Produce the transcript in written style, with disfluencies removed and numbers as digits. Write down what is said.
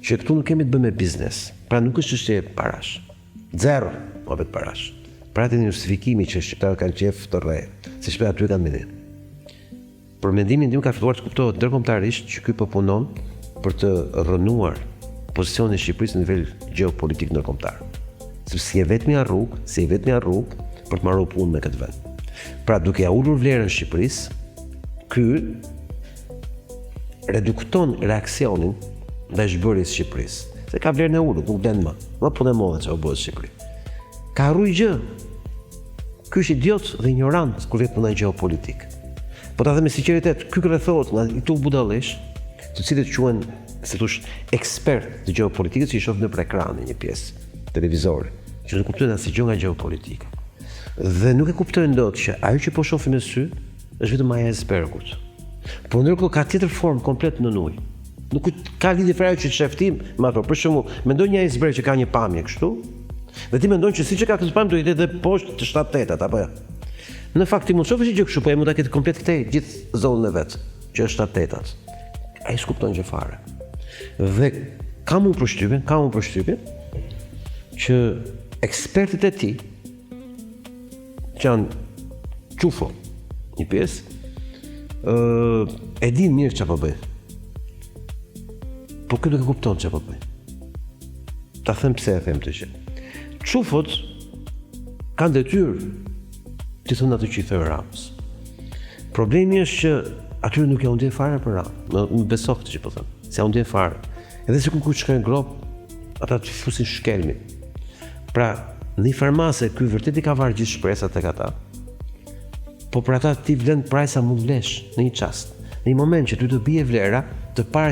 që këtu nuk kemi të bëjmë me biznes. Pra nuk është çështje parash. Zero, mohabet parash. Pra të një justifikimi që shqiptarët kanë qef të rre, se shpejt aty kanë menim. Për mendimin tim ka filluar të kuptohet ndërkombëtarisht që ky po punon për të rrënuar pozicionin e Shqipërisë në nivel gjeopolitik ndërkombëtar. Sepse si e vetmja rrugë për të marrë punë me këtë vend. Pra duke ja ulur vlerën e Shqipërisë, ky redukton reaksionin ndaj zhbërjes së Shqipërisë. Se ka vlerën e ulur, nuk den më. Ma punë modhe çfarë bëhet në Shqipëri. Ka harruar gjë. Ky është idiot dhe ignorant kur vjen puna gjeopolitik. Po ta them me sinqeritet, ky rrethohet nga këtu budallish, të cilët quhen, si thosh, ekspert të gjeopolitikës, që i shoh nëpër ekranin një pjesë televizore, që nuk kuptojnë asnjë gjë nga gjeopolitika. Dhe nuk e kuptojnë dot që ajo që po shohim me sy është vetëm maja e icebergut. Po ndërkohë ka tjetër formë komplet në ujë. Nuk ka lidhje fare që sheftim me ato. Për shembull, mendoj një iceberg që ka një pamje kështu, dhe ti mendon që siç e ka këtë pamje do i jetë edhe poshtë të 7-8 apo jo. Në fakt ti mund të shohësh gjë kështu, po e mund ta ketë komplet këtë gjithë zonën e vet, që është 7-8-at. Ai s'kupton gjë fare. Dhe kam unë përshtypjen që ekspertët e tij që janë qufo një pjesë, e din mirë çfarë po bëjnë. Po këtë nuk e kupton çfarë po bëjnë. Ta them pse e them të gjë. Qufot kanë detyrë të thonë atë që i thërë Ramës. Problemi është që atyre nuk ja u ndjen fare për Ramën. Më beso këtë që po them. Se ja u ndjen fare. Edhe se kur shkojnë grop, ata të fusin shkelmin. Pra, në një farmase ky vërtet i ka varë gjithë shpresat tek ata. Po për ata ti vlen prajsa mund vlesh në një çast. Në një moment që ty të bie vlera, të parë